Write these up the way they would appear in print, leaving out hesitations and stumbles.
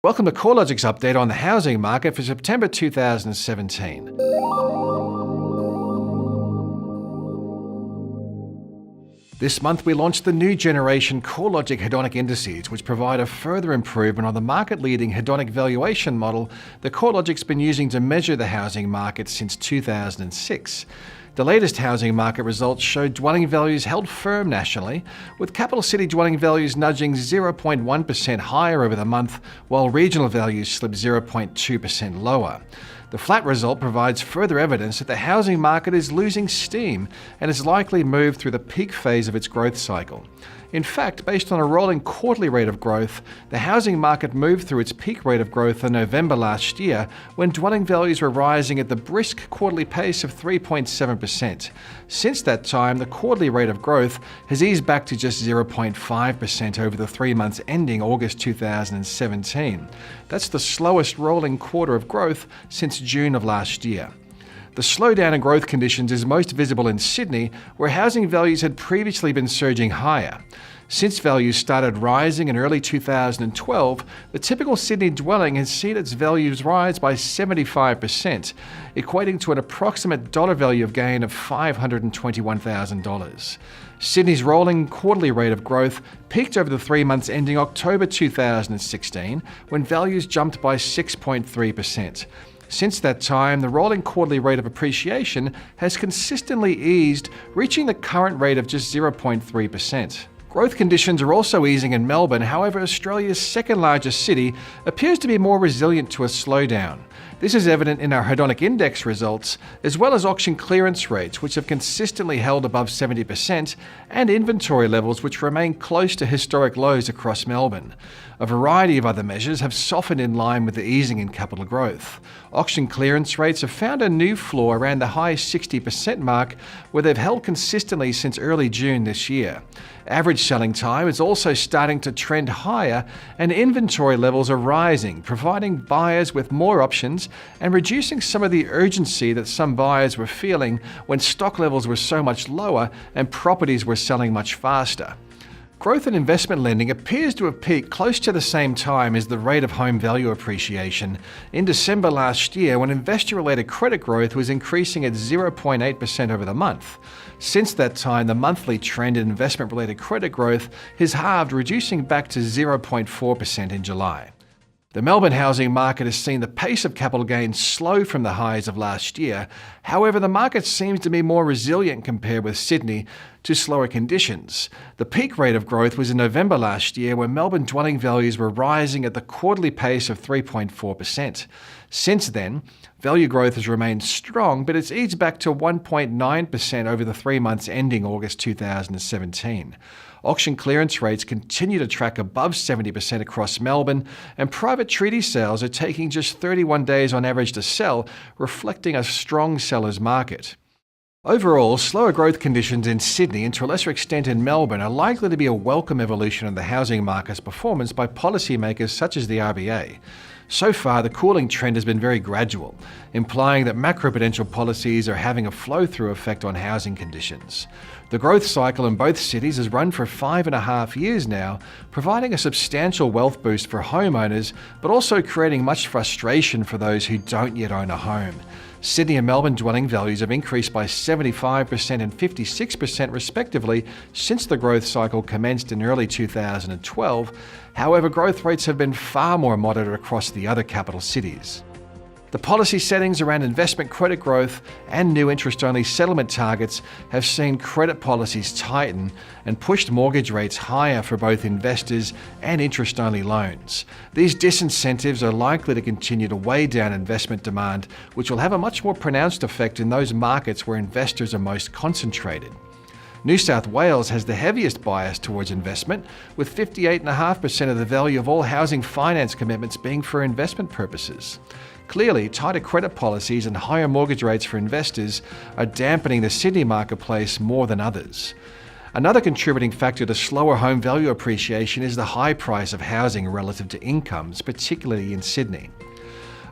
Welcome to CoreLogic's update on the housing market for September 2017. This month we launched the new generation CoreLogic Hedonic indices, which provide a further improvement on the market-leading Hedonic valuation model that CoreLogic's been using to measure the housing market since 2006. The latest housing market results showed dwelling values held firm nationally, with capital city dwelling values nudging 0.1% higher over the month, while regional values slipped 0.2% lower. The flat result provides further evidence that the housing market is losing steam and is likely moved through the peak phase of its growth cycle. In fact, based on a rolling quarterly rate of growth, the housing market moved through its peak rate of growth in November last year, when dwelling values were rising at the brisk quarterly pace of 3.7%. Since that time, the quarterly rate of growth has eased back to just 0.5% over the 3 months ending August 2017. That's the slowest rolling quarter of growth since June of last year. The slowdown in growth conditions is most visible in Sydney, where housing values had previously been surging higher. Since values started rising in early 2012, the typical Sydney dwelling has seen its values rise by 75%, equating to an approximate dollar value of gain of $521,000. Sydney's rolling quarterly rate of growth peaked over the 3 months ending October 2016, when values jumped by 6.3%. Since that time, the rolling quarterly rate of appreciation has consistently eased, reaching the current rate of just 0.3%. Growth conditions are also easing in Melbourne. However, Australia's second largest city appears to be more resilient to a slowdown. This is evident in our Hedonic index results, as well as auction clearance rates, which have consistently held above 70%, and inventory levels which remain close to historic lows across Melbourne. A variety of other measures have softened in line with the easing in capital growth. Auction clearance rates have found a new floor around the high 60% mark, where they've held consistently since early June this year. Average selling time is also starting to trend higher, and inventory levels are rising, providing buyers with more options and reducing some of the urgency that some buyers were feeling when stock levels were so much lower and properties were selling much faster. Growth in investment lending appears to have peaked close to the same time as the rate of home value appreciation in December last year, when investor-related credit growth was increasing at 0.8% over the month. Since that time, the monthly trend in investment-related credit growth has halved, reducing back to 0.4% in July. The Melbourne housing market has seen the pace of capital gains slow from the highs of last year. However, the market seems to be more resilient compared with Sydney to slower conditions. The peak rate of growth was in November last year, when Melbourne dwelling values were rising at the quarterly pace of 3.4%. Since then, value growth has remained strong, but it's eased back to 1.9% over the 3 months ending August 2017. Auction clearance rates continue to track above 70% across Melbourne, and private treaty sales are taking just 31 days on average to sell, reflecting a strong seller's market. Overall, slower growth conditions in Sydney and to a lesser extent in Melbourne are likely to be a welcome evolution of the housing market's performance by policymakers such as the RBA. So far, the cooling trend has been very gradual, implying that macroprudential policies are having a flow-through effect on housing conditions. The growth cycle in both cities has run for 5.5 years now, providing a substantial wealth boost for homeowners, but also creating much frustration for those who don't yet own a home. Sydney and Melbourne dwelling values have increased by 75% and 56% respectively since the growth cycle commenced in early 2012. However, growth rates have been far more moderate across the other capital cities. The policy settings around investment credit growth and new interest-only settlement targets have seen credit policies tighten and pushed mortgage rates higher for both investors and interest-only loans. These disincentives are likely to continue to weigh down investment demand, which will have a much more pronounced effect in those markets where investors are most concentrated. New South Wales has the heaviest bias towards investment, with 58.5% of the value of all housing finance commitments being for investment purposes. Clearly, tighter credit policies and higher mortgage rates for investors are dampening the Sydney marketplace more than others. Another contributing factor to slower home value appreciation is the high price of housing relative to incomes, particularly in Sydney.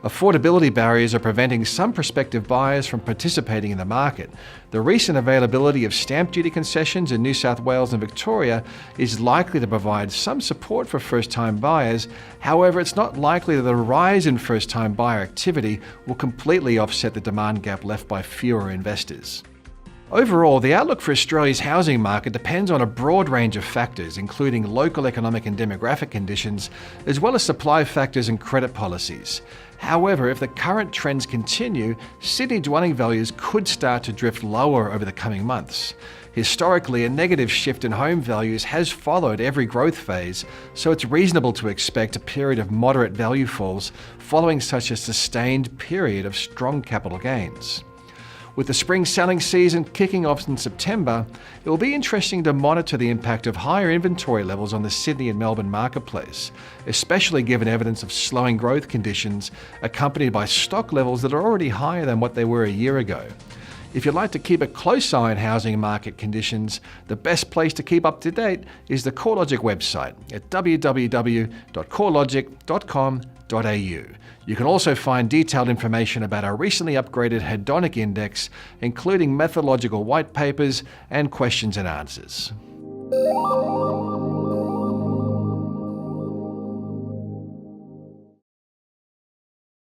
Affordability barriers are preventing some prospective buyers from participating in the market. The recent availability of stamp duty concessions in New South Wales and Victoria is likely to provide some support for first-time buyers. However, it's not likely that the rise in first-time buyer activity will completely offset the demand gap left by fewer investors. Overall, the outlook for Australia's housing market depends on a broad range of factors, including local economic and demographic conditions, as well as supply factors and credit policies. However, if the current trends continue, Sydney dwelling values could start to drift lower over the coming months. Historically, a negative shift in home values has followed every growth phase, so it's reasonable to expect a period of moderate value falls following such a sustained period of strong capital gains. With the spring selling season kicking off in September, it will be interesting to monitor the impact of higher inventory levels on the Sydney and Melbourne marketplace, especially given evidence of slowing growth conditions accompanied by stock levels that are already higher than what they were a year ago. If you'd like to keep a close eye on housing market conditions, the best place to keep up to date is the CoreLogic website at www.corelogic.com.au. You can also find detailed information about our recently upgraded Hedonic index, including methodological white papers and questions and answers.